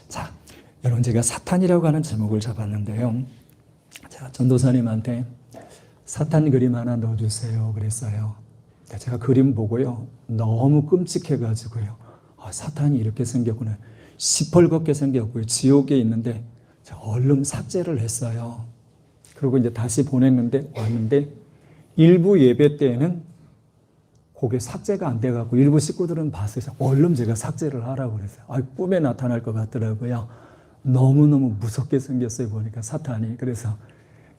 자, 여러분 제가 사탄이라고 하는 제목을 잡았는데요. 제가 전도사님한테 사탄 그림 하나 넣어주세요 그랬어요. 제가 그림 보고요. 너무 끔찍해가지고요. 사탄이 이렇게 생겼구나. 시뻘겋게 생겼고요. 지옥에 있는데 제가 얼른 삭제를 했어요. 그리고 이제 다시 보냈는데 왔는데 일부 예배 때에는 그게 삭제가 안 돼갖고 일부 식구들은 봤어요. 얼른 제가 삭제를 하라고 그랬어요. 꿈에 나타날 것 같더라고요. 너무너무 무섭게 생겼어요. 보니까 사탄이. 그래서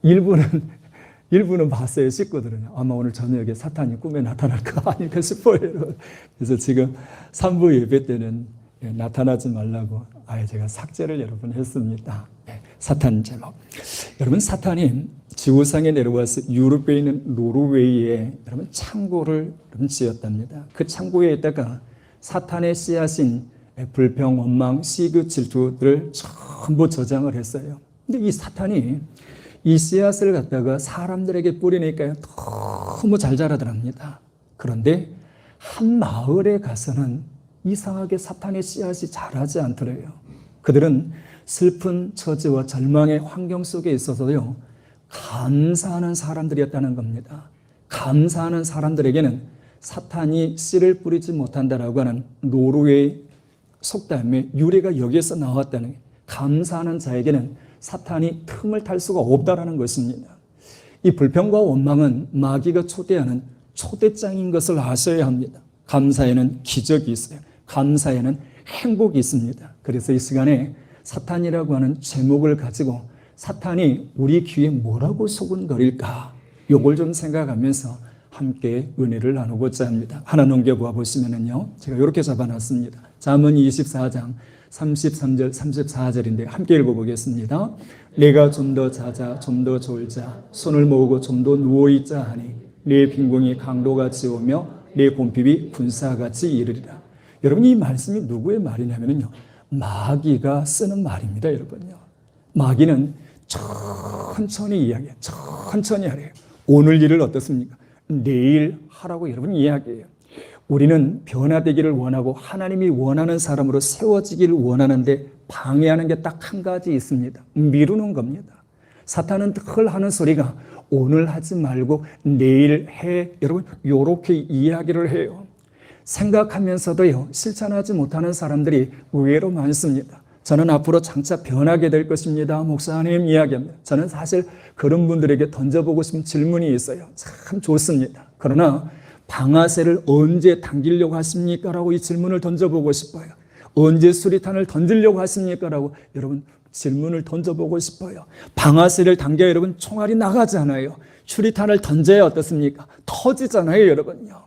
일부는 봤어요. 식구들은. 아마 오늘 저녁에 사탄이 꿈에 나타날 거 아닐까 싶어요. 그래서 지금 3부 예배 때는 나타나지 말라고 아예 제가 삭제를 여러분 했습니다. 사탄 제목. 여러분 사탄이 지구상에 내려와서 유럽에 있는 노르웨이에 여러분 창고를 지었답니다. 그 창고에 있다가 사탄의 씨앗인 불평, 원망, 시기, 질투들을 전부 저장을 했어요. 근데 이 사탄이 이 씨앗을 갖다가 사람들에게 뿌리니까 너무 잘 자라더랍니다. 그런데 한 마을에 가서는 이상하게 사탄의 씨앗이 자라지 않더래요. 그들은 슬픈 처지와 절망의 환경 속에 있어서요, 감사하는 사람들이었다는 겁니다. 감사하는 사람들에게는 사탄이 씨를 뿌리지 못한다라고 하는 노르웨이 속담의 유래가 여기에서 나왔다는 거예요. 감사하는 자에게는 사탄이 틈을 탈 수가 없다라는 것입니다. 이 불평과 원망은 마귀가 초대하는 초대장인 것을 아셔야 합니다. 감사에는 기적이 있어요. 감사에는 행복이 있습니다. 그래서 이 시간에 사탄이라고 하는 제목을 가지고 사탄이 우리 귀에 뭐라고 소근거릴까? 요걸 좀 생각하면서 함께 은혜를 나누고자 합니다. 하나 넘겨보아 보시면은요, 제가 이렇게 잡아놨습니다. 잠언 24장 33절 34절인데 함께 읽어보겠습니다. 내가 좀 더 자자 좀 더 졸자 손을 모으고 좀 더 누워있자 하니 내 빈궁이 강도같이 오며 내 곰핍이 군사같이 이르리라. 여러분 이 말씀이 누구의 말이냐면요, 마귀가 쓰는 말입니다. 여러분요, 마귀는 천천히 이야기해요. 천천히 하래요. 오늘 일을 어떻습니까? 내일 하라고 여러분 이야기해요. 우리는 변화되기를 원하고 하나님이 원하는 사람으로 세워지기를 원하는데 방해하는 게 딱 한 가지 있습니다. 미루는 겁니다. 사탄은 늘 하는 소리가 오늘 하지 말고 내일 해. 여러분 이렇게 이야기를 해요. 생각하면서도요, 실천하지 못하는 사람들이 의외로 많습니다. 저는 앞으로 장차 변하게 될 것입니다. 목사님 이야기합니다. 저는 사실 그런 분들에게 던져보고 싶은 질문이 있어요. 참 좋습니다. 그러나 방아쇠를 언제 당기려고 하십니까? 라고 이 질문을 던져보고 싶어요. 언제 수리탄을 던지려고 하십니까? 라고 여러분 질문을 던져보고 싶어요. 방아쇠를 당겨야 여러분 총알이 나가잖아요. 수리탄을 던져야 어떻습니까? 터지잖아요, 여러분요.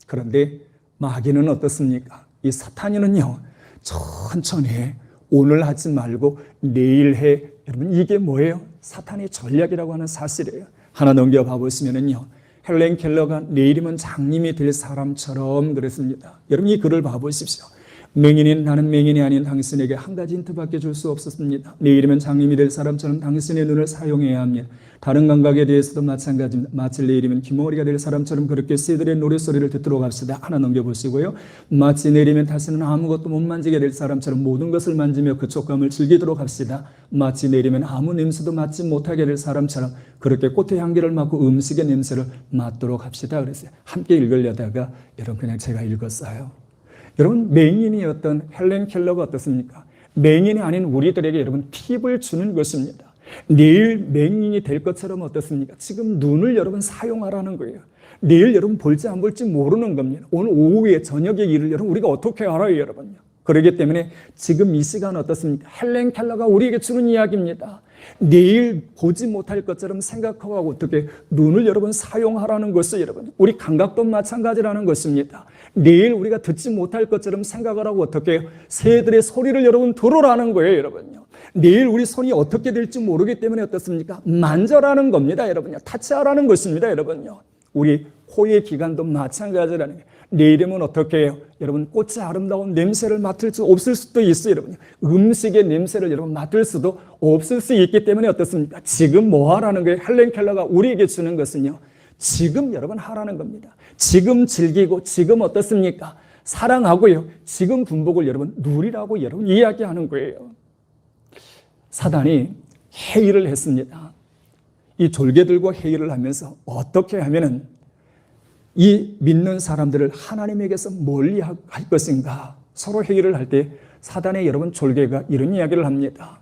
그런데 마귀는 어떻습니까? 이 사탄이는요, 천천히 해. 오늘 하지 말고 내일 해. 여러분 이게 뭐예요? 사탄의 전략이라고 하는 사실이에요. 하나 넘겨봐 보시면은요, 헬렌 켈러가 내일이면 장님이 될 사람처럼 그랬습니다. 여러분 이 글을 봐보십시오. 맹인인 나는 맹인이 아닌 당신에게 한 가지 힌트밖에 줄 수 없었습니다. 내일이면 장님이 될 사람처럼 당신의 눈을 사용해야 합니다. 다른 감각에 대해서도 마찬가지입니다. 마치 내일이면 귀머거리가 될 사람처럼 그렇게 새들의 노랫소리를 듣도록 합시다. 하나 넘겨보시고요. 마치 내일이면 다시는 아무것도 못 만지게 될 사람처럼 모든 것을 만지며 그 촉감을 즐기도록 합시다. 마치 내일이면 아무 냄새도 맡지 못하게 될 사람처럼 그렇게 꽃의 향기를 맡고 음식의 냄새를 맡도록 합시다. 그랬어요. 함께 읽으려다가 여러분 그냥 제가 읽었어요. 여러분 맹인이었던 헬렌 켈러가 어떻습니까? 맹인이 아닌 우리들에게 여러분 팁을 주는 것입니다. 내일 맹인이 될 것처럼 어떻습니까? 지금 눈을 여러분 사용하라는 거예요. 내일 여러분 볼지 안 볼지 모르는 겁니다. 오늘 오후에 저녁의 일을 여러분 우리가 어떻게 알아요, 여러분요? 그렇기 때문에 지금 이 시간 어떻습니까? 헬렌 켈러가 우리에게 주는 이야기입니다. 내일 보지 못할 것처럼 생각하고 어떻게 눈을 여러분 사용하라는 것을 여러분 우리 감각도 마찬가지라는 것입니다. 내일 우리가 듣지 못할 것처럼 생각을 하고 어떻게 새들의 소리를 여러분 들으라는 거예요, 여러분요. 내일 우리 손이 어떻게 될지 모르기 때문에 어떻습니까? 만져라는 겁니다, 여러분요. 타치하라는 것입니다, 여러분요. 우리 코의 기관도 마찬가지라는 거예요. 내일이면 어떻게 해요? 여러분 꽃의 아름다운 냄새를 맡을 수 없을 수도 있어요, 여러분. 음식의 냄새를 여러분 맡을 수도 없을 수 있기 때문에 어떻습니까? 지금 뭐 하라는 거예요? 헬렌 켈러가 우리에게 주는 것은요, 지금 여러분 하라는 겁니다. 지금 즐기고 지금 어떻습니까? 사랑하고요, 지금 분복을 여러분 누리라고 여러분 이야기하는 거예요. 사단이 회의를 했습니다. 이 졸개들과 회의를 하면서 어떻게 하면은 이 믿는 사람들을 하나님에게서 멀리 할 것인가 서로 회의를 할 때 사단의 여러분 졸개가 이런 이야기를 합니다.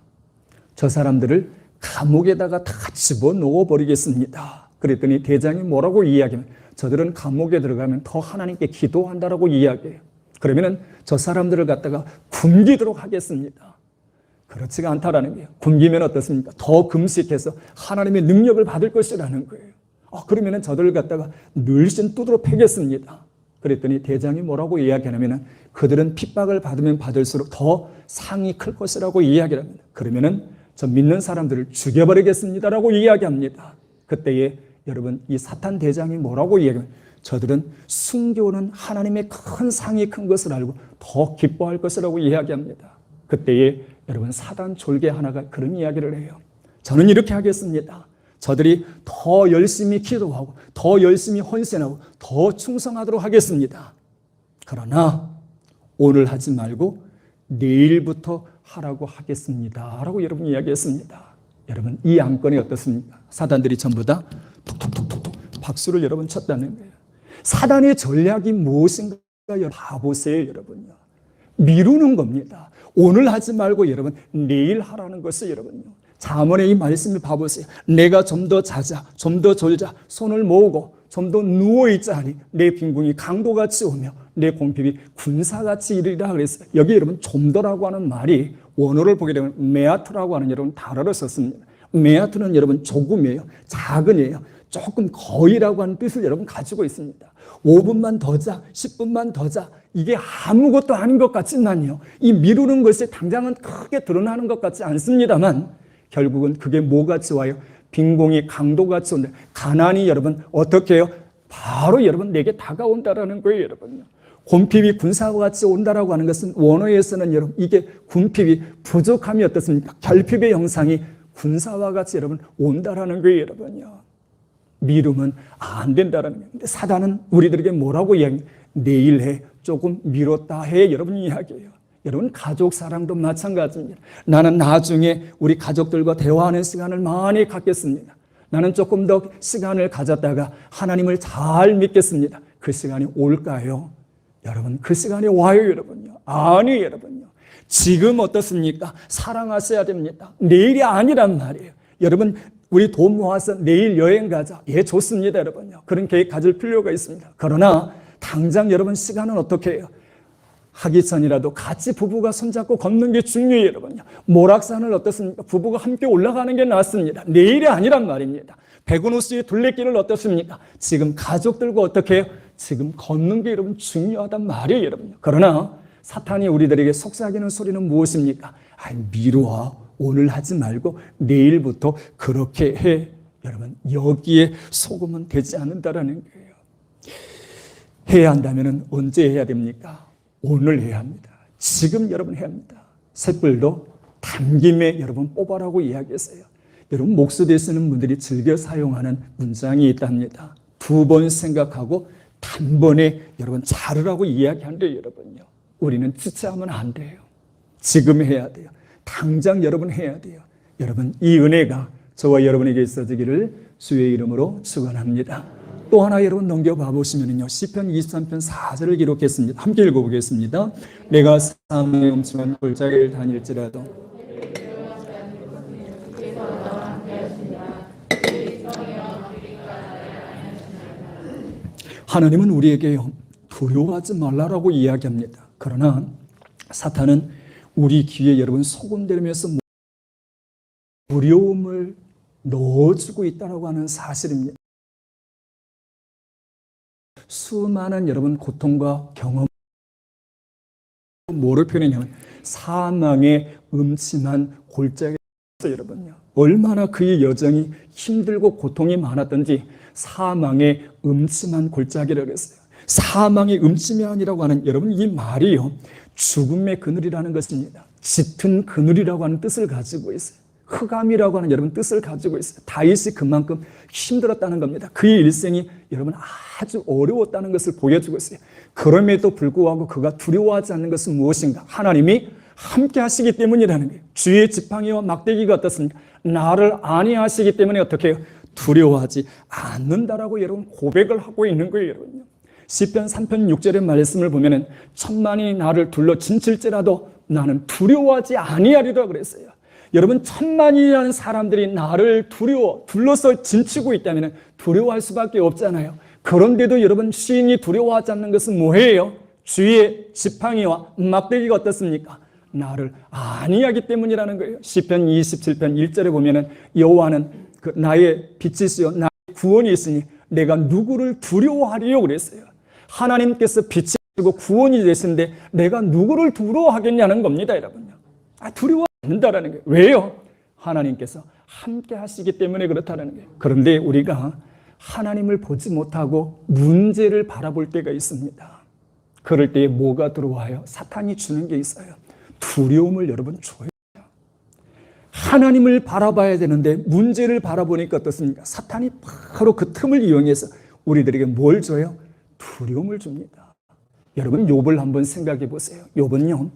저 사람들을 감옥에다가 다 집어넣어 버리겠습니다. 그랬더니 대장이 뭐라고 이야기하면 저들은 감옥에 들어가면 더 하나님께 기도한다라고 이야기해요. 그러면은 저 사람들을 갖다가 굶기도록 하겠습니다. 그렇지가 않다라는 거예요. 굶기면 어떻습니까? 더 금식해서 하나님의 능력을 받을 것이라는 거예요. 그러면은 저들을 갖다가 늘씬 두드러 패겠습니다. 그랬더니 대장이 뭐라고 이야기하냐면은 그들은 핍박을 받으면 받을수록 더 상이 클 것이라고 이야기를 합니다. 그러면은 저 믿는 사람들을 죽여버리겠습니다라고 이야기합니다. 그때에 여러분 이 사탄 대장이 뭐라고 이야기하면 저들은 순교는 하나님의 큰 상이 큰 것을 알고 더 기뻐할 것이라고 이야기합니다. 그때에 여러분 사단 졸개 하나가 그런 이야기를 해요. 저는 이렇게 하겠습니다. 저들이 더 열심히 기도하고 더 열심히 헌신하고 더 충성하도록 하겠습니다. 그러나 오늘 하지 말고 내일부터 하라고 하겠습니다 라고 여러분 이야기했습니다. 여러분 이 안건이 어떻습니까? 사단들이 전부 다 툭툭툭툭 박수를 여러분 쳤다는 거예요. 사단의 전략이 무엇인가 여러분 봐보세요. 여러분요, 미루는 겁니다. 오늘 하지 말고 여러분 내일 하라는 것을 여러분요, 잠언의 이 말씀을 봐보세요. 내가 좀 더 자자, 좀 더 졸자, 손을 모으고 좀 더 누워있자 하니 내 빈궁이 강도같이 오며 내 공핍이 군사같이 이르리라 그랬어요. 여기 여러분 좀 더라고 하는 말이 원어를 보게 되면 메아트라고 하는 여러분 단어를 썼습니다. 메아트는 여러분 조금이에요. 작은이에요. 조금 거의라고 하는 뜻을 여러분 가지고 있습니다. 5분만 더 자, 10분만 더 자, 이게 아무것도 아닌 것 같지만요, 이 미루는 것이 당장은 크게 드러나는 것 같지 않습니다만 결국은 그게 뭐같이 와요? 빈공이 강도같이 온다. 가난이 여러분 어떻게 해요? 바로 여러분 내게 다가온다라는 거예요. 여러분요, 군핍이 군사와 같이 온다라고 하는 것은 원어에서는 여러분 이게 군핍이 부족함이 어떻습니까? 결핍의 형상이 군사와 같이 여러분 온다라는 거예요. 여러분요, 미루면 안 된다라는 거예요. 근데 사단은 우리들에게 뭐라고 이야기해요? 내일 해, 조금 미뤘다 해, 여러분 이야기해요. 여러분 가족 사랑도 마찬가지입니다. 나는 나중에 우리 가족들과 대화하는 시간을 많이 갖겠습니다. 나는 조금 더 시간을 가졌다가 하나님을 잘 믿겠습니다. 그 시간이 올까요? 여러분 그 시간이 와요. 여러분요, 아니에요. 여러분요, 지금 어떻습니까? 사랑하셔야 됩니다. 내일이 아니란 말이에요. 여러분 우리 돈 모아서 내일 여행 가자. 예, 좋습니다. 여러분요, 그런 계획 가질 필요가 있습니다. 그러나 당장 여러분 시간은 어떻게 해요? 하기 전이라도 같이 부부가 손잡고 걷는 게 중요해요. 여러분요, 모락산을 어떻습니까? 부부가 함께 올라가는 게 낫습니다. 내일이 아니란 말입니다. 백운호수의 둘레길을 어떻습니까? 지금 가족들과 어떻게 해요? 지금 걷는 게 여러분 중요하단 말이에요. 여러분요, 그러나 사탄이 우리들에게 속삭이는 소리는 무엇입니까? 미루어, 오늘 하지 말고 내일부터 그렇게 해. 여러분 여기에 속으면 되지 않는다라는 거예요. 해야 한다면 언제 해야 됩니까? 오늘 해야 합니다. 지금 여러분 해야 합니다. 쇳불도 담김에 여러분 뽑아라고 이야기했어요. 여러분 목수대 쓰는 분들이 즐겨 사용하는 문장이 있답니다. 2번 생각하고 단번에 여러분 자르라고 이야기한대요. 여러분요, 우리는 지체하면 안 돼요. 지금 해야 돼요. 당장 여러분 해야 돼요. 여러분 이 은혜가 저와 여러분에게 있어지기를 주의 이름으로 축원합니다. 또 하나 여러분 넘겨봐 보시면요, 시편 23편 4절을 기록했습니다. 함께 읽어보겠습니다. 내가 사망의 음침한 골짜기를 다닐지라도 하나님은 우리에게 두려워하지 말라라고 이야기합니다. 그러나 사탄은 우리 귀에 여러분 소금되면서 두려움을 넣어주고 있다고 하는 사실입니다. 수많은 여러분 고통과 경험, 뭐를 표현하냐면 사망의 음침한 골짜기. 여러분요, 얼마나 그의 여정이 힘들고 고통이 많았던지 사망의 음침한 골짜기라고 했어요. 사망의 음침이 아니라고 하는 여러분 이 말이요, 죽음의 그늘이라는 것입니다. 짙은 그늘이라고 하는 뜻을 가지고 있어요. 흑암이라고 하는 여러분 뜻을 가지고 있어요. 다윗이 그만큼 힘들었다는 겁니다. 그의 일생이 여러분 아주 어려웠다는 것을 보여주고 있어요. 그럼에도 불구하고 그가 두려워하지 않는 것은 무엇인가? 하나님이 함께 하시기 때문이라는 거예요. 주의 지팡이와 막대기가 어떻습니까? 나를 안위하시기 때문에 어떻게 해요? 두려워하지 않는다라고 여러분 고백을 하고 있는 거예요, 여러분요. 시편 3편 6절의 말씀을 보면은 천만이 나를 둘러 진칠지라도 나는 두려워하지 아니하리라 그랬어요. 여러분, 천만이라는 사람들이 나를 둘러서 진치고 있다면 두려워할 수밖에 없잖아요. 그런데도 여러분, 시인이 두려워하지 않는 것은 뭐예요? 주의 지팡이와 막대기가 어떻습니까? 나를 안위하기 때문이라는 거예요. 시편 27편 1절에 보면은 여호와는 나의 빛이시요 나의 구원이 있으니 내가 누구를 두려워하리요 그랬어요. 하나님께서 빛이시고 구원이 되시는데 내가 누구를 두려워하겠냐는 겁니다, 여러분요. 두려워 않는다라는 거예요. 왜요? 하나님께서 함께 하시기 때문에 그렇다는 거예요. 그런데 우리가 하나님을 보지 못하고 문제를 바라볼 때가 있습니다. 그럴 때에 뭐가 들어와요? 사탄이 주는 게 있어요. 두려움을 여러분 줘요. 하나님을 바라봐야 되는데 문제를 바라보니까 어떻습니까? 사탄이 바로 그 틈을 이용해서 우리들에게 뭘 줘요? 두려움을 줍니다. 여러분, 욥을 한번 생각해 보세요. 욥은요,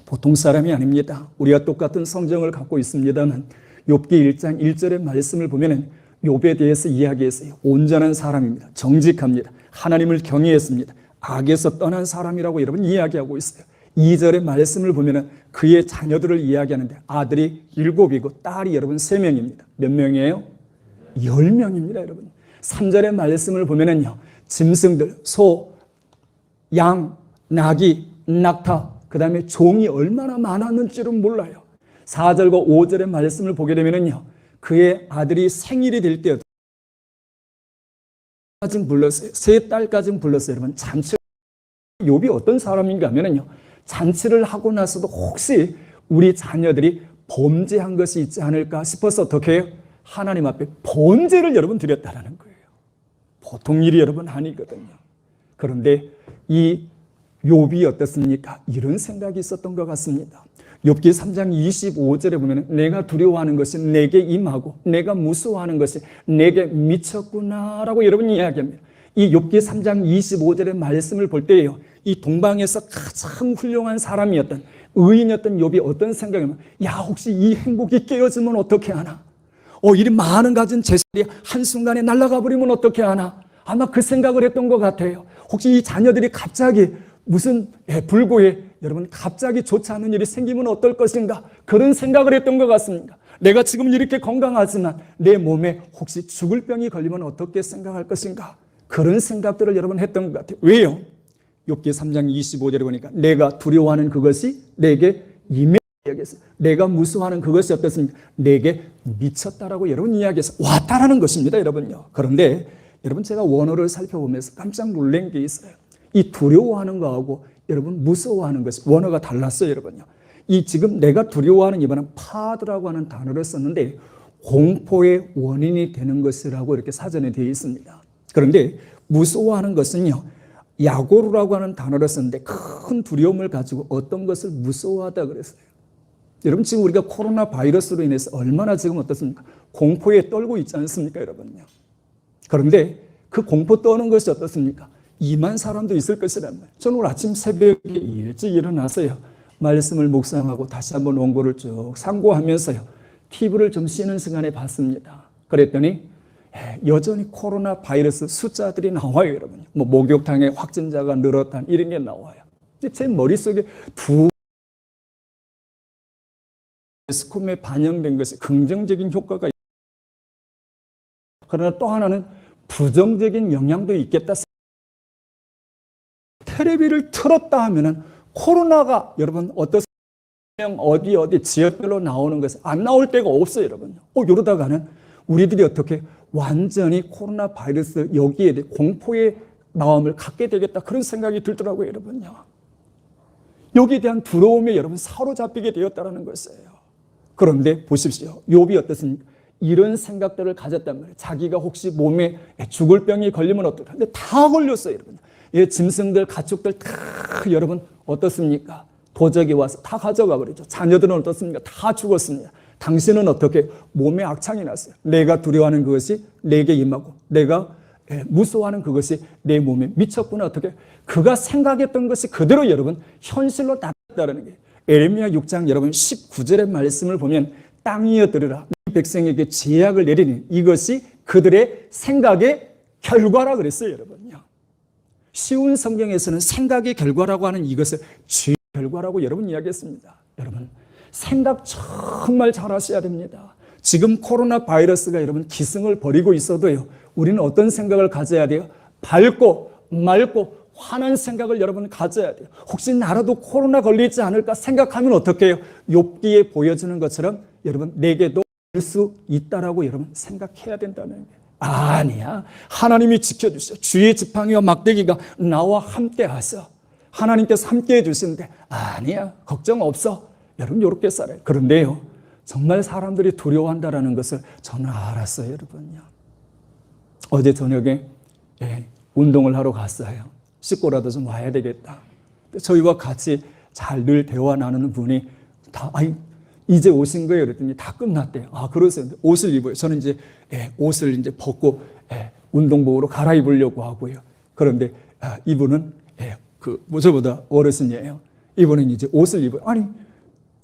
보통 사람이 아닙니다. 우리가 똑같은 성경을 갖고 있습니다만 욥기 1장 1절의 말씀을 보면은 욥에 대해서 이야기했어요. 온전한 사람입니다. 정직합니다. 하나님을 경외했습니다. 악에서 떠난 사람이라고 여러분 이야기하고 있어요. 2절의 말씀을 보면은 그의 자녀들을 이야기하는데 아들이 7이고 딸이 여러분 3명입니다. 몇 명이에요? 10명입니다, 여러분. 3절의 말씀을 보면은요, 짐승들, 소, 양, 나귀, 낙타, 그 다음에 종이 얼마나 많았는지는 몰라요. 4절과 5절의 말씀을 보게 되면은요, 그의 아들이 생일이 될 때 까지 불렀어요. 3딸까지 불렀어요. 여러분, 잔치. 욥이 어떤 사람인가 하면은요, 잔치를 하고 나서도 혹시 우리 자녀들이 범죄한 것이 있지 않을까 싶어서 어떻게 해요? 하나님 앞에 번제를 여러분 드렸다라는 거예요. 보통 일이 여러분 아니거든요. 그런데 이 욥이 어떻습니까? 이런 생각이 있었던 것 같습니다. 욥기 3장 25절에 보면 내가 두려워하는 것이 내게 임하고 내가 무서워하는 것이 내게 미쳤구나라고 여러분 이야기합니다. 이 욥기 3장 25절의 말씀을 볼 때에요, 이 동방에서 가장 훌륭한 사람이었던 의인이었던 욥이 어떤 생각이냐면, 야, 혹시 이 행복이 깨어지면 어떻게 하나? 이리 많은 가진 재산이 한순간에 날아가 버리면 어떻게 하나? 아마 그 생각을 했던 것 같아요. 혹시 이 자녀들이 갑자기 무슨 불구에 여러분 갑자기 좋지 않은 일이 생기면 어떨 것인가? 그런 생각을 했던 것 같습니다. 내가 지금 이렇게 건강하지만 내 몸에 혹시 죽을 병이 걸리면 어떻게 생각할 것인가? 그런 생각들을 여러분 했던 것 같아요. 왜요? 욥기 3장 25절에 보니까 내가 두려워하는 그것이 내게 임했어요. 내가 무서워하는 그것이 어떻습니까? 내게 미쳤다라고 여러분 이야기해서 왔다라는 것입니다, 여러분요. 그런데 여러분, 제가 원어를 살펴보면서 깜짝 놀란 게 있어요. 이 두려워하는 거하고 여러분 무서워하는 것이 원어가 달랐어요, 여러분요. 이 지금 내가 두려워하는 이번엔 파드라고 하는 단어를 썼는데 공포의 원인이 되는 것이라고 이렇게 사전에 되어 있습니다. 그런데 무서워하는 것은요, 야고르라고 하는 단어를 썼는데 큰 두려움을 가지고 어떤 것을 무서워하다 그랬어요. 여러분, 지금 우리가 코로나 바이러스로 인해서 얼마나 지금 어떻습니까? 공포에 떨고 있지 않습니까, 여러분요? 그런데 그 공포 떠는 것이 어떻습니까? 임한 사람도 있을 것이란 말이에요. 저는 오늘 아침 새벽에 일찍 일어나서요, 말씀을 묵상하고 다시 한번 원고를 쭉 상고하면서요, TV를 좀 쉬는 시간에 봤습니다. 그랬더니 여전히 코로나 바이러스 숫자들이 나와요, 여러분. 목욕탕에 확진자가 늘었다 이런 게 나와요. 제 머릿속에 매스컴에 반영된 것이 긍정적인 효과가 있어요. 그러나 또 하나는 부정적인 영향도 있겠다. 텔레비를 틀었다 하면은 코로나가 여러분 어디 지역별로 나오는 것이 안 나올 때가 없어요, 여러분. 이러다가는 우리들이 어떻게 완전히 코로나 바이러스 여기에 대해 공포의 마음을 갖게 되겠다, 그런 생각이 들더라고요, 여러분요. 여기에 대한 두려움에 여러분 사로잡히게 되었다는 것이에요. 그런데 보십시오, 욥이 어떻습니까? 이런 생각들을 가졌단 말이에요. 자기가 혹시 몸에 죽을 병이 걸리면 어떨까? 근데 다 걸렸어요, 여러분. 짐승들, 가축들 다 여러분 어떻습니까? 도적이 와서 다 가져가 버리죠. 자녀들은 어떻습니까? 다 죽었습니다. 당신은 어떻게 몸에 악창이 났어요. 내가 두려워하는 그것이 내게 임하고 내가 무서워하는 그것이 내 몸에 미쳤구나. 어떻게 그가 생각했던 것이 그대로 여러분 현실로 나타났다는 게, 에레미야 6장 여러분 19절의 말씀을 보면 땅이여 들으라 이 백성에게 제약을 내리니 이것이 그들의 생각의 결과라 그랬어요. 여러분요. 쉬운 성경에서는 생각의 결과라고 하는 이것을 죄의 결과라고 여러분 이야기했습니다. 여러분 생각 정말 잘 하셔야 됩니다. 지금 코로나 바이러스가 여러분 기승을 벌이고 있어도요, 우리는 어떤 생각을 가져야 돼요? 밝고 맑고 환한 생각을 여러분 가져야 돼요. 혹시 나라도 코로나 걸리지 않을까 생각하면 어떻게 해요? 욥기에 보여주는 것처럼 여러분 내게도 올 수 있다라고 여러분 생각해야 된다는 거예요. 아니야, 하나님이 지켜주셔. 주의 지팡이와 막대기가 나와 함께 하셔. 하나님께서 함께 해주시는데 아니야, 걱정 없어. 여러분 이렇게 살아요. 그런데요, 정말 사람들이 두려워한다는 것을 저는 알았어요. 여러분요. 어제 저녁에 운동을 하러 갔어요. 씻고라도 좀 와야 되겠다. 저희와 같이 잘 늘 대화 나누는 분이 다 이제 오신 거예요. 그랬더니 다 끝났대요. 아, 그러세요. 옷을 입어요. 저는 이제 옷을 이제 벗고 운동복으로 갈아입으려고 하고요. 그런데 이분은 저보다 어르신이에요. 이분은 이제 옷을 입어요. 아니,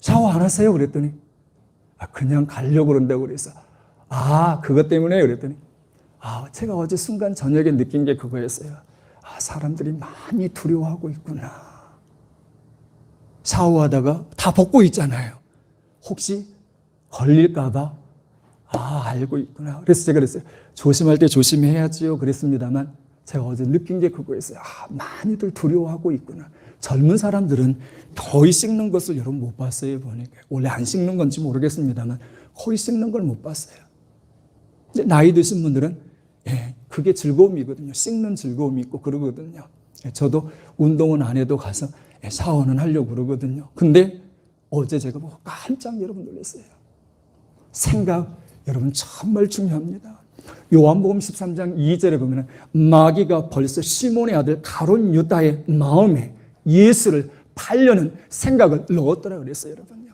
샤워 안 하세요? 그랬더니 그냥 가려고 그런다고 그래서 그것 때문에 그랬더니 제가 어제 순간 저녁에 느낀 게 그거였어요. 사람들이 많이 두려워하고 있구나. 샤워하다가 다 벗고 있잖아요. 혹시 걸릴까봐 알고 있구나. 그래서 제가 그랬어요. 조심할 때 조심해야지요. 그랬습니다만 제가 어제 느낀 게 그거였어요. 많이들 두려워하고 있구나. 젊은 사람들은 거의 씻는 것을 여러분 못 봤어요. 보니까 원래 안 씻는 건지 모르겠습니다만 거의 씻는 걸 못 봤어요. 근데 나이 드신 분들은 그게 즐거움이거든요. 씻는 즐거움이 있고 그러거든요. 저도 운동은 안 해도 가서 샤워는 하려고 그러거든요. 근데 어제 제가 보고 깜짝 여러분 놀랐어요. 생각 여러분 정말 중요합니다. 요한복음 13장 2절에 보면 마귀가 벌써 시몬의 아들 가룟 유다의 마음에 예수를 팔려는 생각을 넣었더라 그랬어요. 여러분요.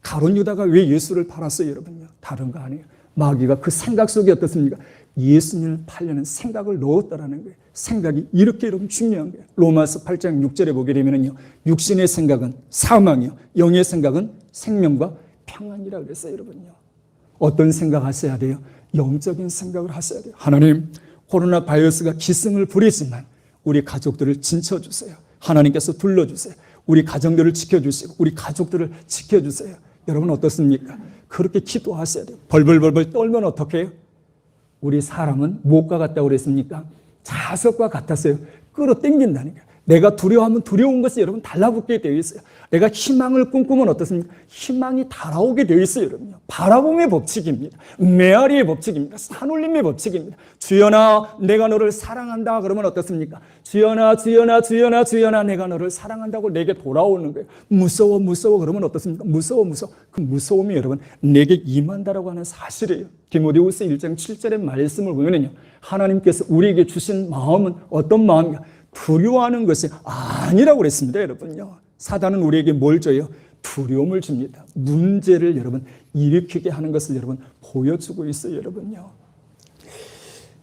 가룟 유다가 왜 예수를 팔았어요? 여러분요. 다른 거 아니에요. 마귀가 그 생각 속에 어떻습니까? 예수님을 팔려는 생각을 넣었다라는 거예요. 생각이 이렇게 여러분 중요한 거예요. 로마서 8장 6절에 보게 되면요, 육신의 생각은 사망이요, 영의 생각은 생명과 평안이라 그랬어요. 여러분요. 어떤 생각 하셔야 돼요? 영적인 생각을 하셔야 돼요. 하나님, 코로나 바이러스가 기승을 부리지만 우리 가족들을 진쳐주세요. 하나님께서 둘러주세요. 우리 가정들을 지켜주시고 우리 가족들을 지켜주세요. 여러분 어떻습니까? 그렇게 기도하셔야 돼요. 벌벌벌벌 떨면 어떻게 해요? 우리 사람은 무엇과 같다고 그랬습니까? 자석과 같았어요. 끌어당긴다니까. 내가 두려워하면 두려운 것이 여러분 달라붙게 되어 있어요. 내가 희망을 꿈꾸면 어떻습니까? 희망이 달아오게 되어 있어요. 여러분요. 바라봄의 법칙입니다. 메아리의 법칙입니다. 산울림의 법칙입니다. 주연아 내가 너를 사랑한다 그러면 어떻습니까? 주연아 주연아 주연아 주연아 내가 너를 사랑한다고 내게 돌아오는 거예요. 무서워 무서워 그러면 어떻습니까? 무서워 무서워. 그 무서움이 여러분 내게 임한다라고 하는 사실이에요. 디모데후서 1장 7절의 말씀을 보면요, 하나님께서 우리에게 주신 마음은 어떤 마음이냐? 두려워하는 것이 아니라고 그랬습니다. 여러분요. 사단은 우리에게 뭘 줘요? 두려움을 줍니다. 문제를 여러분 일으키게 하는 것을 여러분 보여주고 있어요. 여러분요.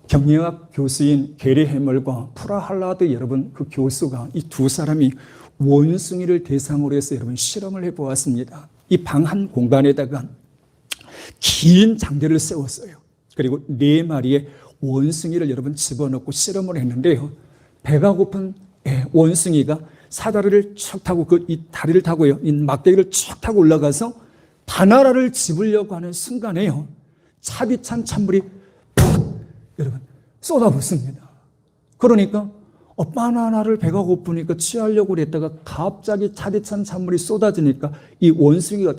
경영학 교수인 게리 해멀과 프라할라드 여러분 그 교수가 이 두 사람이 원숭이를 대상으로 해서 여러분 실험을 해보았습니다. 이 방 한 공간에다가 긴 장대를 세웠어요. 그리고 4마리의 원숭이를 여러분 집어넣고 실험을 했는데요. 배가 고픈 원숭이가 사다리를 쭉 타고 이 다리를 타고요, 이 막대기를 쭉 타고 올라가서 바나나를 집으려고 하는 순간에요, 차디찬 찬물이 푹 여러분 쏟아붓습니다. 그러니까 바나나를 배가 고프니까 취하려고 그랬다가 갑자기 차디찬 찬물이 쏟아지니까 이 원숭이가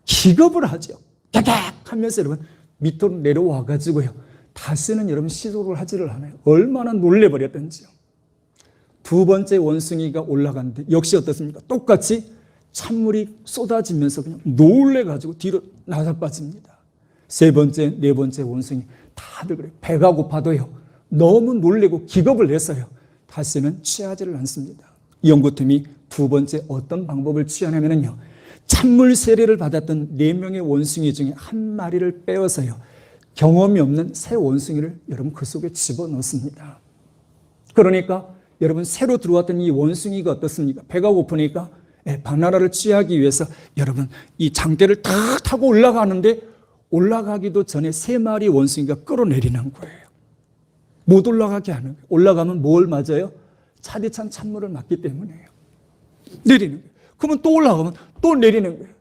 기겁을 하죠. 갸갸 하면서 여러분 밑으로 내려와 가지고요, 다시는 여러분 시도를 하지를 않아요. 얼마나 놀래버렸던지요. 두 번째 원숭이가 올라갔는데 역시 어떻습니까? 똑같이 찬물이 쏟아지면서 그냥 놀래가지고 뒤로 나자빠집니다. 세 번째, 네 번째 원숭이 다들 그래요. 배가 고파도요, 너무 놀래고 기겁을 했어요. 다시는 취하지를 않습니다. 연구팀이 두 번째 어떤 방법을 취하냐면요, 찬물 세례를 받았던 4명의 원숭이 중에 한 마리를 빼어서요, 경험이 없는 새 원숭이를 여러분 그 속에 집어넣습니다. 그러니까 여러분 새로 들어왔던 이 원숭이가 어떻습니까? 배가 고프니까 바나나를 취하기 위해서 여러분 이 장대를 다 타고 올라가는데 올라가기도 전에 3마리 원숭이가 끌어내리는 거예요. 못 올라가게 하는 거예요. 올라가면 뭘 맞아요? 차디찬 찬물을 맞기 때문에요. 내리는 거예요. 그러면 또 올라가면 또 내리는 거예요.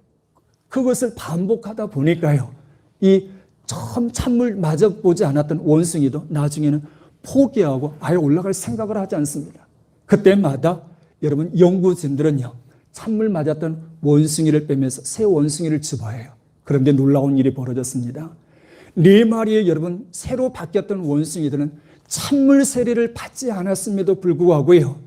그것을 반복하다 보니까요. 이 처음 찬물 맞아보지 않았던 원숭이도 나중에는 포기하고 아예 올라갈 생각을 하지 않습니다. 그때마다 여러분 연구진들은요. 찬물 맞았던 원숭이를 빼면서 새 원숭이를 집어해요. 그런데 놀라운 일이 벌어졌습니다. 4마리의 여러분 새로 바뀌었던 원숭이들은 찬물 세례를 받지 않았음에도 불구하고요.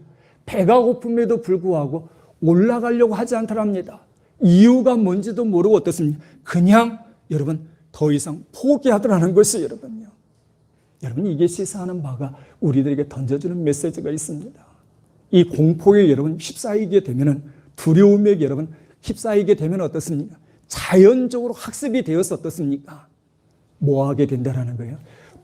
배가 고픔에도 불구하고 올라가려고 하지 않더랍니다. 이유가 뭔지도 모르고 어떻습니까? 그냥 여러분 더 이상 포기하더라는 것이 여러분요. 여러분 이게 시사하는 바가 우리들에게 던져주는 메시지가 있습니다. 이 공포에 여러분 휩싸이게 되면은 두려움에 여러분 휩싸이게 되면 어떻습니까? 자연적으로 학습이 되어서 어떻습니까? 뭐 하게 된다라는 거예요?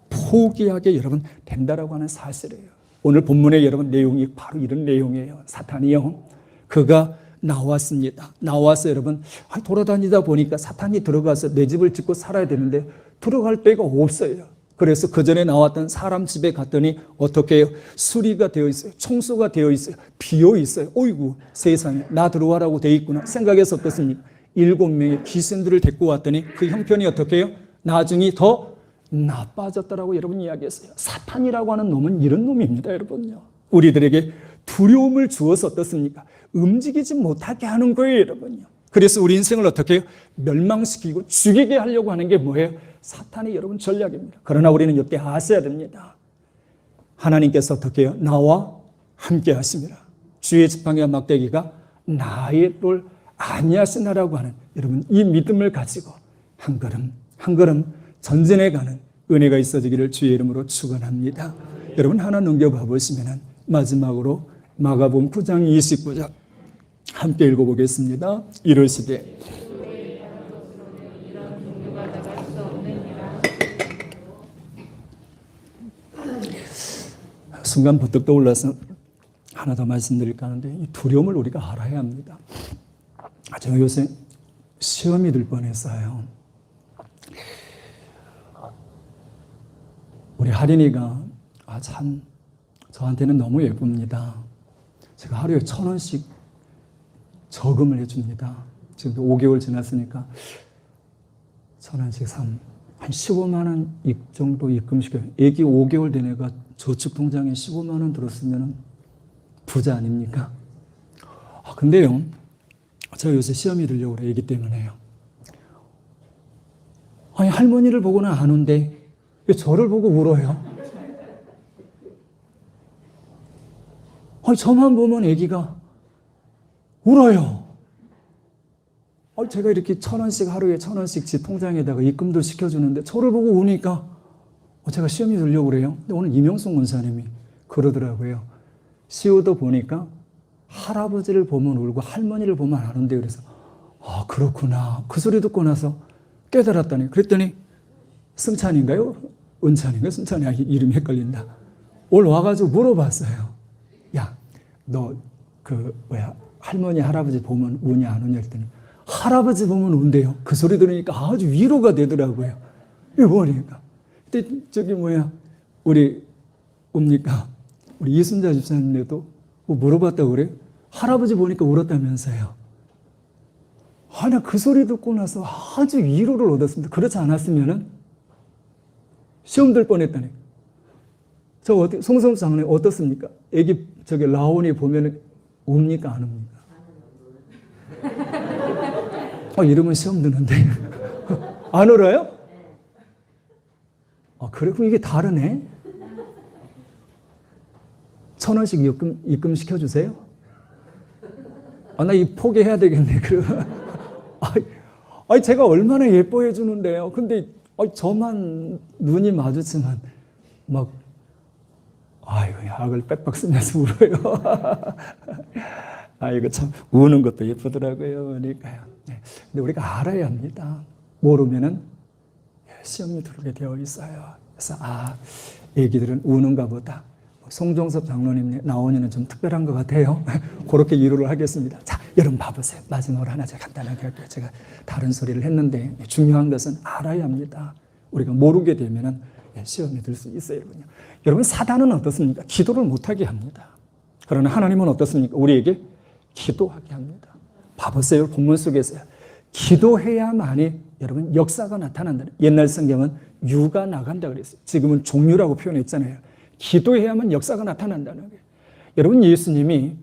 포기하게 여러분 된다라고 하는 사실이에요. 오늘 본문의 여러분 내용이 바로 이런 내용이에요. 사탄이요. 그가 나왔습니다. 나와서 여러분 돌아다니다 보니까 사탄이 들어가서 내 집을 짓고 살아야 되는데 들어갈 데가 없어요. 그래서 그 전에 나왔던 사람 집에 갔더니 어떻게 해요? 수리가 되어 있어요. 청소가 되어 있어요. 비어 있어요. 어이구 세상에 나 들어와라고 되어 있구나 생각해서 어떻습니까? 7명의 귀신들을 데리고 왔더니 그 형편이 어떻게 해요? 나중에 더 나빠졌다라고 여러분 이야기했어요. 사탄이라고 하는 놈은 이런 놈입니다. 여러분요. 우리들에게 두려움을 주어서 어떻습니까? 움직이지 못하게 하는 거예요. 여러분요. 그래서 우리 인생을 어떻게 해요? 멸망시키고 죽이게 하려고 하는 게 뭐예요? 사탄이 여러분 전략입니다. 그러나 우리는 이때 아셔야 됩니다. 하나님께서 어떻게 해요? 나와 함께 하십니다. 주의 지팡이와 막대기가 나의 를 아니하시나라고 하는 여러분 이 믿음을 가지고 한 걸음 한 걸음 전진해 가는 은혜가 있어지기를 주의 이름으로 축원합니다. 여러분 하나 넘겨봐 보시면은 마지막으로 마가복음 9장 29절 함께 읽어보겠습니다. 이르시되 순간 버뜩 떠올라서 하나 더 말씀드릴까 하는데 이 두려움을 우리가 알아야 합니다. 제가 요새 시험이 들 뻔했어요. 우리 할인이가 참 저한테는 너무 예쁩니다. 제가 하루에 1,000원씩 저금을 해줍니다. 지금 5개월 지났으니까 1,000원씩 한 15만 원 정도 입금시켜요. 애기 5개월 된 애가 저축통장에 15만 원 들었으면 부자 아닙니까? 근데요, 제가 요새 시험이 들려고 그래요. 애기 때문에요. 아니, 할머니를 보고는 안 운데 왜 저를 보고 울어요? 아니, 저만 보면 애기가 울어요. 제가 이렇게 1,000원씩 하루에 1,000원씩 지 통장에다가 입금도 시켜주는데 저를 보고 우니까 제가 시험이 들려고 그래요. 근데 오늘 이명숙 원사님이 그러더라고요. 시우도 보니까 할아버지를 보면 울고 할머니를 보면 안 운대요. 그래서 그렇구나. 그 소리 듣고 나서 깨달았다니. 그랬더니 승찬인가요? 은찬인가요? 승찬이 이름이 헷갈린다. 오늘 와가지고 물어봤어요. 야, 너 할머니 할아버지 보면 우냐 안 우냐 했더니 할아버지 보면 운대요. 그 소리 들으니까 아주 위로가 되더라고요. 이거 뭐니까. 근데 우리 우리 이순자 집사님네도 뭐 물어봤다고 그래요? 할아버지 보니까 울었다면서요. 나 그 소리 듣고 나서 아주 위로를 얻었습니다. 그렇지 않았으면은 시험 들 뻔했다니. 송성수 장로님 어떻습니까? 애기 라온이 보면은 웁니까 안 웁니까? 이러면 시험 드는데 안 울어요? 그리고 이게 다르네. 1,000원씩 입금 시켜주세요. 나 이 포기해야 되겠네. 제가 얼마나 예뻐해 주는데요. 근데 저만 눈이 마주치면 약을 빽빽 쓰면서 울어요. 이거 참 우는 것도 예쁘더라고요. 그러니까요. 근데 우리가 알아야 합니다. 모르면은 시험이 들게 되어 있어요. 그래서 애기들은 우는가 보다. 송종섭 장로님 나오니는 좀 특별한 것 같아요. 그렇게 위로를 하겠습니다. 자, 여러분 봐보세요. 마지막으로 하나 제가 간단하게 할게요. 제가 다른 소리를 했는데 중요한 것은 알아야 합니다. 우리가 모르게 되면은 시험에 들 수 있어요. 여러분요. 여러분 사단은 어떻습니까? 기도를 못하게 합니다. 그러나 하나님은 어떻습니까? 우리에게 기도하게 합니다. 봐보세요. 본문 속에서요. 기도해야만이 여러분 역사가 나타난다. 옛날 성경은 유가 나간다 그랬어요. 지금은 종류라고 표현했잖아요. 기도해야만 역사가 나타난다는 거예요. 여러분 예수님이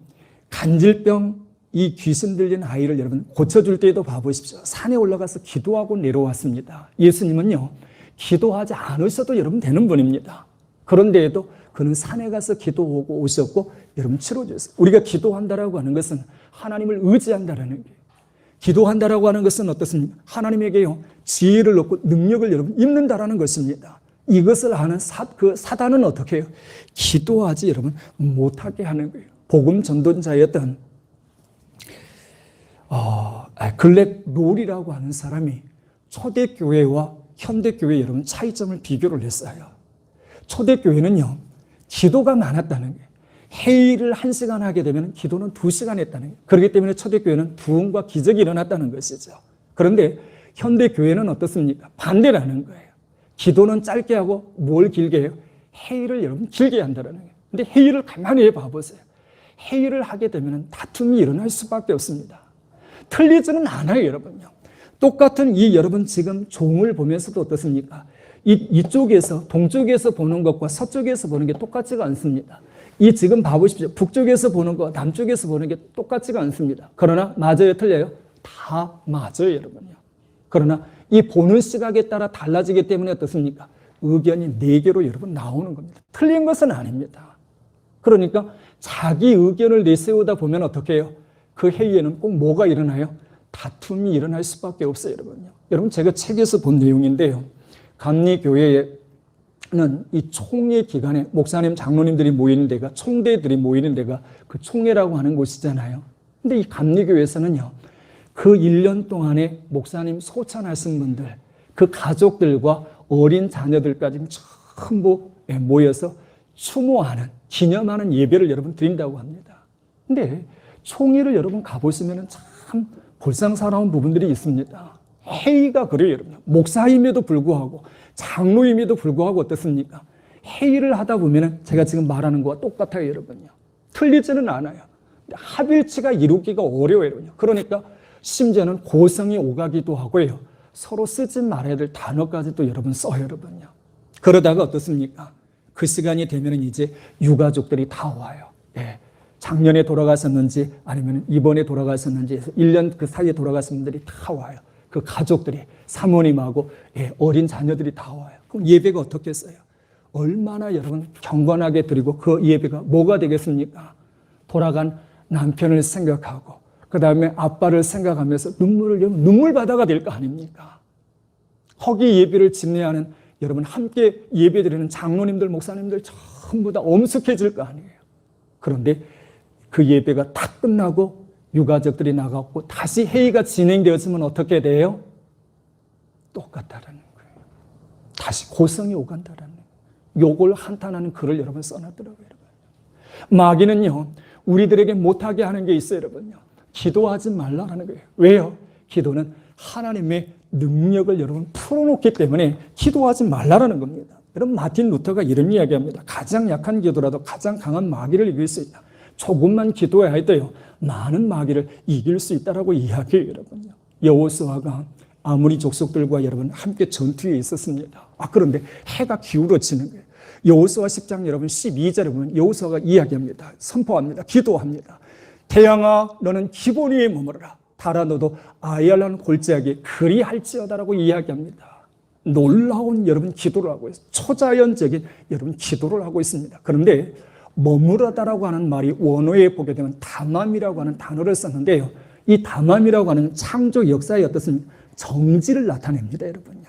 간질병 이 귀신 들린 아이를 여러분 고쳐줄 때에도 봐보십시오. 산에 올라가서 기도하고 내려왔습니다. 예수님은요. 기도하지 않으셔도 여러분 되는 분입니다. 그런데에도 그는 산에 가서 기도하고 오셨고 여러분 치료주셨어요. 우리가 기도한다라고 하는 것은 하나님을 의지한다라는 거예요. 기도한다라고 하는 것은 어떻습니까? 하나님에게요 지혜를 얻고 능력을 여러분 입는다라는 것입니다. 이것을 아는 사단은 어떻게 해요? 기도하지 여러분 못하게 하는 거예요. 복음 전도자였던 글렉 롤이라고 하는 사람이 초대교회와 현대교회 여러분 차이점을 비교를 했어요. 초대교회는요 기도가 많았다는 거예요. 회의를 1시간 하게 되면 기도는 2시간 했다는 거예요. 그렇기 때문에 초대교회는 부흥과 기적이 일어났다는 것이죠. 그런데 현대교회는 어떻습니까? 반대라는 거예요. 기도는 짧게 하고 뭘 길게 해요? 회의를 여러분 길게 한다는 거예요. 근데 회의를 가만히 봐보세요. 회의를 하게 되면 다툼이 일어날 수밖에 없습니다. 틀리지는 않아요, 여러분요. 똑같은 이 여러분 지금 종을 보면서도 어떻습니까? 이쪽에서 동쪽에서 보는 것과 서쪽에서 보는 게 똑같지가 않습니다. 이 지금 봐보십시오. 북쪽에서 보는 거, 남쪽에서 보는 게 똑같지가 않습니다. 그러나 맞아요, 틀려요? 다 맞아요, 여러분요. 그러나 이 보는 시각에 따라 달라지기 때문에 어떻습니까? 의견이 4개로 여러분 나오는 겁니다. 틀린 것은 아닙니다. 그러니까 자기 의견을 내세우다 보면 어떻게 해요? 그 회의에는 꼭 뭐가 일어나요? 다툼이 일어날 수밖에 없어요, 여러분요. 여러분 제가 책에서 본 내용인데요. 감리교회는 이 총회 기간에 목사님, 장로님들이 모이는 데가 총대들이 모이는 데가 그 총회라고 하는 곳이잖아요. 근데 이 감리교회에서는요. 그 1년 동안에 목사님 소천하신 분들, 그 가족들과 어린 자녀들까지 전부 모여서 추모하는, 기념하는 예배를 여러분 드린다고 합니다. 근데 총회를 여러분 가보시면 참 볼상사나운 부분들이 있습니다. 회의가 그래요, 여러분. 목사임에도 불구하고, 장로임에도 불구하고 어떻습니까? 회의를 하다 보면 제가 지금 말하는 거와 똑같아요, 여러분요. 틀리지는 않아요. 합일치가 이루기가 어려워요, 여러분요. 그러니까 심지어는 고성이 오가기도 하고요. 서로 쓰지 말아야 될 단어까지도 여러분 써요, 여러분요. 그러다가 어떻습니까? 그 시간이 되면 이제 유가족들이 다 와요. 예. 작년에 돌아가셨는지 아니면 이번에 돌아가셨는지 해서 1년 그 사이에 돌아가신 분들이 다 와요. 그 가족들이, 사모님하고 어린 자녀들이 다 와요. 그럼 예배가 어떻겠어요? 얼마나 여러분 경건하게 드리고 그 예배가 뭐가 되겠습니까? 돌아간 남편을 생각하고 그 다음에 아빠를 생각하면서 눈물바다가 될 거 아닙니까? 허기 예배를 집례하는 여러분 함께 예배드리는 장로님들, 목사님들 전부 다 엄숙해질 거 아니에요. 그런데 그 예배가 다 끝나고 유가족들이 나갔고 다시 회의가 진행되었으면 어떻게 돼요? 똑같다라는 거예요. 다시 고성이 오간다라는 거예요. 욕을 한탄하는 글을 여러분 써놨더라고요. 여러분. 마귀는요, 우리들에게 못하게 하는 게 있어요, 여러분요. 기도하지 말라는 거예요. 왜요? 기도는 하나님의 능력을 여러분 풀어놓기 때문에 기도하지 말라는 겁니다. 여러분 마틴 루터가 이런 이야기합니다. 가장 약한 기도라도 가장 강한 마귀를 이길 수 있다. 조금만 기도해야 해도요. 많은 마귀를 이길 수 있다라고 이야기해요, 여러분요. 여호수아가 아모리 족속들과 여러분 함께 전투에 있었습니다. 그런데 해가 기울어지는 거예요. 여호수아 10장 여러분 12절에 보면 여호수아가 이야기합니다. 선포합니다. 기도합니다. 태양아 너는 기본 위에 머무르라. 달아 너도 아얄란 골짜기에 그리할지어다라고 이야기합니다. 놀라운 여러분 기도를 하고 있어요. 초자연적인 여러분 기도를 하고 있습니다. 그런데 머무르다라고 하는 말이 원어에 보게 되면 담함이라고 하는 단어를 썼는데요. 이 담함이라고 하는 창조 역사의 어떻습니까? 정지를 나타냅니다, 여러분요.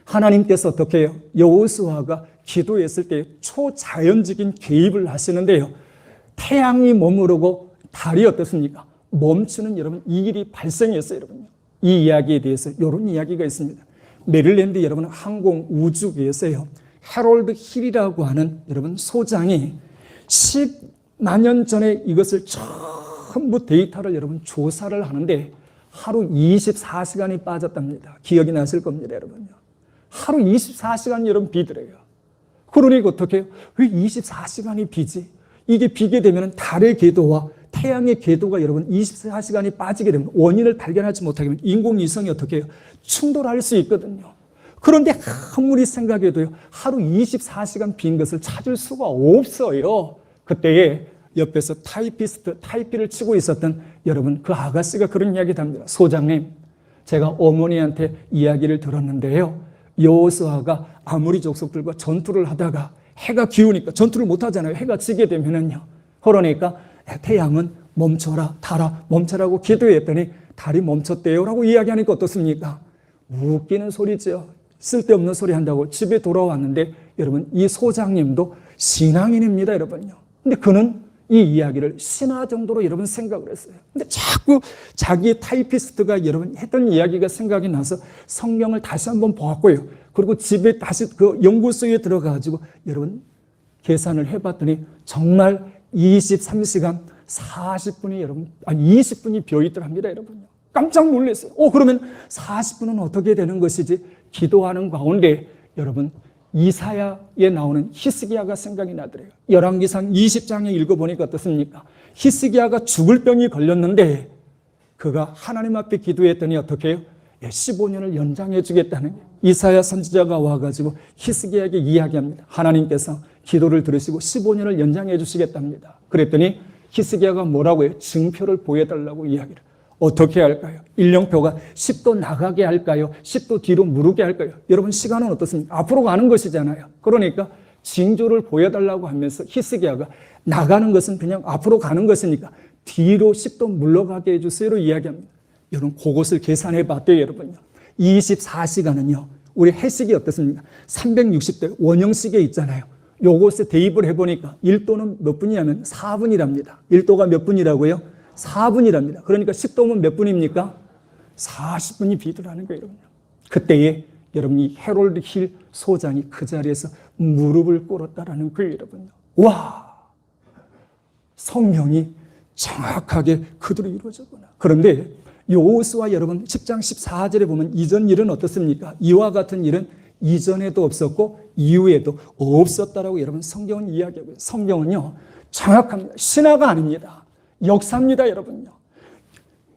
하나님께서 어떻게 해요? 여호수아가 기도했을 때 초자연적인 개입을 하시는데요. 태양이 머무르고 달이 어떻습니까? 멈추는 여러분 이 일이 발생했어요, 여러분요. 이 이야기에 대해서 이런 이야기가 있습니다. 메릴랜드 여러분 항공 우주계에서요. 해롤드 힐이라고 하는 여러분 소장이 10만 년 전에 이것을 전부 데이터를 여러분 조사를 하는데 하루 24시간이 빠졌답니다. 기억이 나실 겁니다, 여러분요. 하루 24시간 여러분 비더래요. 그러니까 어떻게 해요? 왜 24시간이 비지? 이게 비게 되면 달의 궤도와 태양의 궤도가 여러분 24시간이 빠지게 되면 원인을 발견하지 못하게 되면 인공위성이 어떻게 해요? 충돌할 수 있거든요. 그런데 아무리 생각해도요, 하루 24시간 빈 것을 찾을 수가 없어요. 그때에 옆에서 타이피를 치고 있었던 여러분, 그 아가씨가 그런 이야기를 합니다. 소장님, 제가 어머니한테 이야기를 들었는데요. 여호수아가 아모리 족속들과 전투를 하다가 해가 기우니까 전투를 못 하잖아요. 해가 지게 되면은요. 그러니까 태양은 멈춰라, 달아 멈춰라고 기도했더니 달이 멈췄대요라고 이야기하니까 어떻습니까? 웃기는 소리죠. 쓸데없는 소리 한다고 집에 돌아왔는데 여러분, 이 소장님도 신앙인입니다, 여러분요. 근데 그는 이 이야기를 신화 정도로 여러분 생각을 했어요. 근데 자꾸 자기의 타이피스트가 여러분 했던 이야기가 생각이 나서 성경을 다시 한번 보았고요. 그리고 집에 다시 그 연구소에 들어가가지고 여러분 계산을 해봤더니 정말 23시간 40분이 여러분, 20분이 비어있더랍니다, 여러분요. 깜짝 놀랐어요. 그러면 40분은 어떻게 되는 것이지? 기도하는 가운데 여러분, 이사야에 나오는 히스기야가 생각이 나더래요. 열왕기상 20장에 읽어보니까 어떻습니까? 히스기야가 죽을 병이 걸렸는데 그가 하나님 앞에 기도했더니 어떻게 해요? 15년을 연장해 주겠다는 이사야 선지자가 와가지고 히스기야에게 이야기합니다. 하나님께서 기도를 들으시고 15년을 연장해 주시겠답니다. 그랬더니 히스기야가 뭐라고 해요? 증표를 보여달라고 이야기를. 어떻게 할까요? 일령표가 10도 나가게 할까요? 10도 뒤로 무르게 할까요? 여러분, 시간은 어떻습니까? 앞으로 가는 것이잖아요. 그러니까 징조를 보여달라고 하면서 히스기야가 나가는 것은 그냥 앞으로 가는 것이니까 뒤로 10도 물러가게 해주세요로 이야기합니다. 여러분, 그것을 계산해 봤대요, 여러분요. 24시간은요, 우리 해식이 어떻습니까? 360도 원형식에 있잖아요. 요것에 대입을 해보니까 1도는 몇 분이냐면 4분이랍니다. 1도가 몇 분이라고요? 4분이랍니다. 그러니까 10도면 몇 분입니까? 40분이 비더라는 거예요, 여러분. 그때에 여러분이 해롤드 힐 소장이 그 자리에서 무릎을 꿇었다라는 거예요, 여러분. 와! 성령이 정확하게 그대로 이루어졌구나. 그런데 여호수아 여러분 10장 14절에 보면 이전 일은 어떻습니까? 이와 같은 일은 이전에도 없었고 이후에도 없었다라고 여러분 성경은 이야기하고 있어요. 성경은요 정확합니다. 신화가 아닙니다. 역사입니다, 여러분요.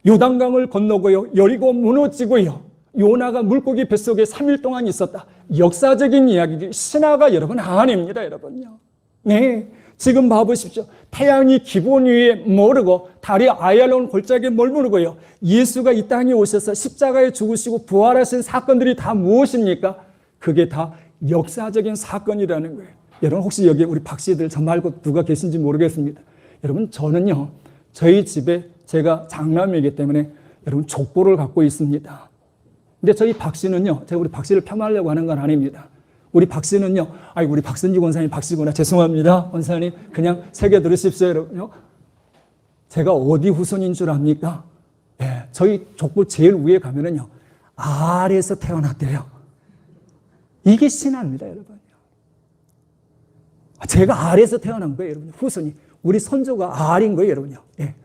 요단강을 건너고요, 여리고 무너지고요, 요나가 물고기 뱃속에 3일 동안 있었다. 역사적인 이야기지 신화가 여러분 아닙니다, 여러분요. 네, 지금 봐보십시오. 태양이 기본 위에 머르고 달이 아얄론 골짜기에 머무르고요, 예수가 이 땅에 오셔서 십자가에 죽으시고 부활하신 사건들이 다 무엇입니까? 그게 다 역사적인 사건이라는 거예요. 여러분 혹시 여기 우리 박 씨들 저 말고 누가 계신지 모르겠습니다. 여러분 저는요, 저희 집에 제가 장남이기 때문에 여러분 족보를 갖고 있습니다. 근데 저희 박 씨는요, 제가 우리 박 씨를 폄하하려고 하는 건 아닙니다. 우리 박 씨는요, 아이고 우리 박선지 권사님 박 씨구나, 죄송합니다. 권사님 그냥 새겨 들으십시오, 여러분요. 제가 어디 후손인 줄 압니까? 예, 저희 족보 제일 위에 가면은요, 알에서 태어났대요. 이게 신화입니다, 여러분요. 제가 알에서 태어난 거예요, 여러분. 후손이. 우리 선조가 알인 거예요, 여러분요. 예.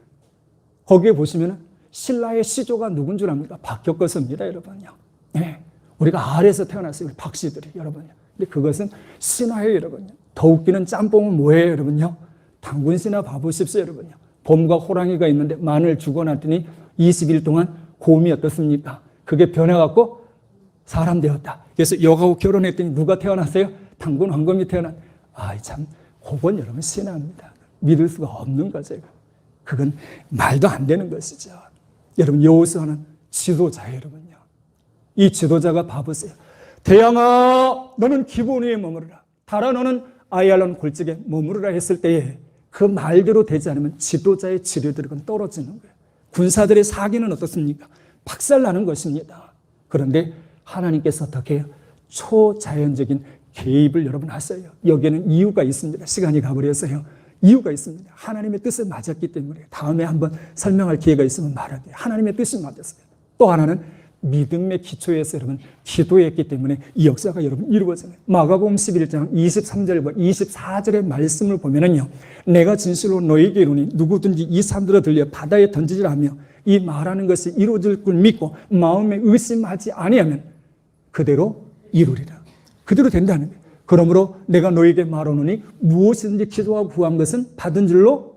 거기에 보시면은 신라의 시조가 누군 줄 압니까? 박격거스입니다, 여러분요. 예. 우리가 알에서 태어났어요, 우리 박 씨들이, 여러분요. 근데 그것은 신화예요, 여러분요. 더 웃기는 짬뽕은 뭐예요, 여러분요? 당군 신화 봐보십시오, 여러분요. 봄과 호랑이가 있는데 만을 죽어놨더니 20일 동안 곰이 어떻습니까? 그게 변해갖고 사람 되었다. 그래서 여가하고 결혼했더니 누가 태어났어요? 당군 황금이 태어났. 참, 그건 여러분 신화입니다. 믿을 수가 없는 거죠. 그건 말도 안 되는 것이죠. 여러분 여호수아는 지도자예요, 여러분요. 이 지도자가 봐보세요. 태양아, 너는 기본 위에 머무르라. 달아, 너는 아얄론 골짜기에 머무르라 했을 때에 그 말대로 되지 않으면 지도자의 지뢰들은 떨어지는 거예요. 군사들의 사기는 어떻습니까? 박살나는 것입니다. 그런데 하나님께서 어떻게 해요? 초자연적인 개입을 여러분 하세요. 여기에는 이유가 있습니다. 시간이 가버려서요. 이유가 있습니다. 하나님의 뜻에 맞았기 때문에 다음에 한번 설명할 기회가 있으면 말할게요. 하나님의 뜻이 맞았어요. 또 하나는 믿음의 기초에서 여러분 기도했기 때문에 이 역사가 여러분 이루어져요. 마가복음 11장 23절과 24절의 말씀을 보면은요, 내가 진실로 너에게 이르노니 누구든지 이 산들을 들려 바다에 던지지라 하며 이 말하는 것이 이루어질 줄 믿고 마음에 의심하지 아니하면 그대로 이루리라. 그대로 된다는 거예요. 그러므로 내가 너에게 말하노니 무엇이든지 기도하고 구한 것은 받은 줄로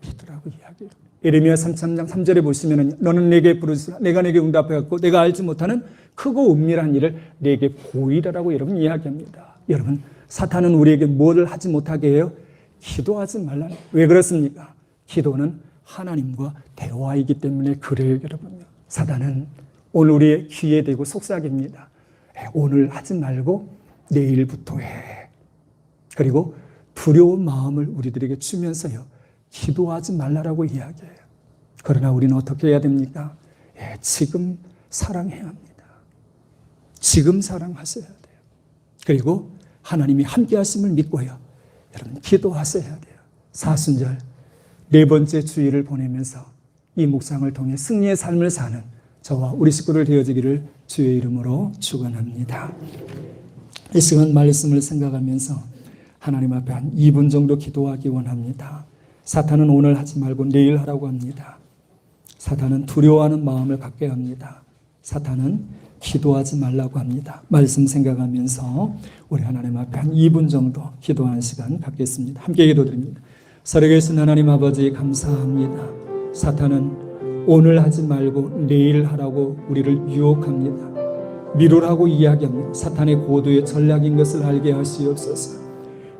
믿으라고 이야기해요. 예레미야 33장 3절에 보시면 너는 내게 부르시라 내가 내게 응답하였고 내가 알지 못하는 크고 은밀한 일을 내게 보이라라고 여러분 이야기합니다. 여러분, 사탄은 우리에게 뭐를 하지 못하게 해요? 기도하지 말라는. 왜 그렇습니까? 기도는 하나님과 대화이기 때문에 그래요. 여러분, 사탄은 오늘 우리의 귀에 대고 속삭입니다. 오늘 하지 말고 내일부터 해. 그리고 두려운 마음을 우리들에게 주면서요, 기도하지 말라라고 이야기해요. 그러나 우리는 어떻게 해야 됩니까? 지금 사랑해야 합니다. 지금 사랑하셔야 돼요. 그리고 하나님이 함께 하심을 믿고요, 여러분 기도하셔야 돼요. 사순절 네 번째 주일을 보내면서 이 묵상을 통해 승리의 삶을 사는 저와 우리 식구들 되어지기를 주의 이름으로 축원합니다. 이 시간 말씀을 생각하면서 하나님 앞에 한 2분 정도 기도하기 원합니다. 사탄은 오늘 하지 말고 내일 하라고 합니다. 사탄은 두려워하는 마음을 갖게 합니다. 사탄은 기도하지 말라고 합니다. 말씀 생각하면서 우리 하나님 앞에 한 2분 정도 기도하는 시간 갖겠습니다. 함께 기도드립니다. 살아계신 하나님 아버지 감사합니다. 사탄은 오늘 하지 말고 내일 하라고 우리를 유혹합니다. 미루라고 이야기합니다. 사탄의 고도의 전략인 것을 알게 하시옵소서.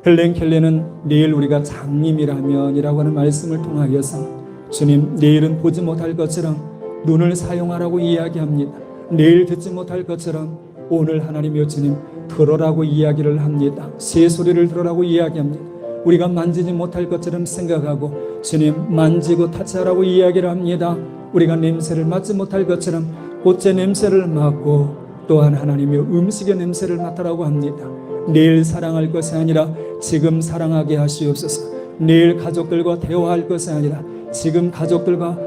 헬렌 켈레는 내일 우리가 장님이라면이라고 하는 말씀을 통하여서 주님, 내일은 보지 못할 것처럼 눈을 사용하라고 이야기합니다. 내일 듣지 못할 것처럼 오늘 하나님이여 주님 들으라고 이야기를 합니다. 새 소리를 들으라고 이야기합니다. 우리가 만지지 못할 것처럼 생각하고 주님 만지고 타치하라고 이야기를 합니다. 우리가 냄새를 맡지 못할 것처럼 꽃의 냄새를 맡고 또한 하나님이여 음식의 냄새를 맡으라고 합니다. 내일 사랑할 것이 아니라 지금 사랑하게 하시옵소서. 내일 가족들과 대화할 것이 아니라 지금 가족들과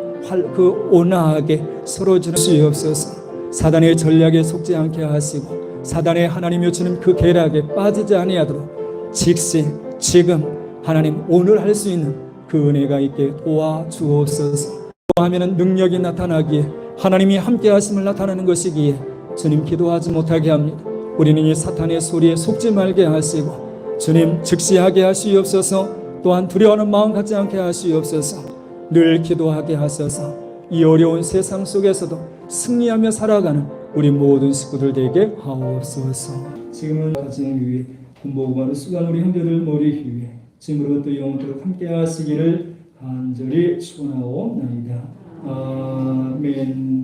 온화하게 서로 주시옵소서. 사단의 전략에 속지 않게 하시고 사단의 하나님이여 주님 그 계략에 빠지지 아니하도록 즉시 지금 하나님 오늘 할 수 있는 그 은혜가 있게 도와주옵소서. 기도하면 능력이 나타나기에 하나님이 함께 하심을 나타나는 것이기에 주님 기도하지 못하게 합니다. 우리는 이 사탄의 소리에 속지 말게 하시고 주님 즉시하게 하시옵소서. 또한 두려워하는 마음 갖지 않게 하시옵소서. 늘 기도하게 하셔서 이 어려운 세상 속에서도 승리하며 살아가는 우리 모든 식구들 되게 하옵소서. 지금은 가정 위에 군복을 받은 수고한 우리 형제들 머리 위에 지금으로부터 영원토록 함께 하시기를 간절히 축원하옵나이다. 아멘.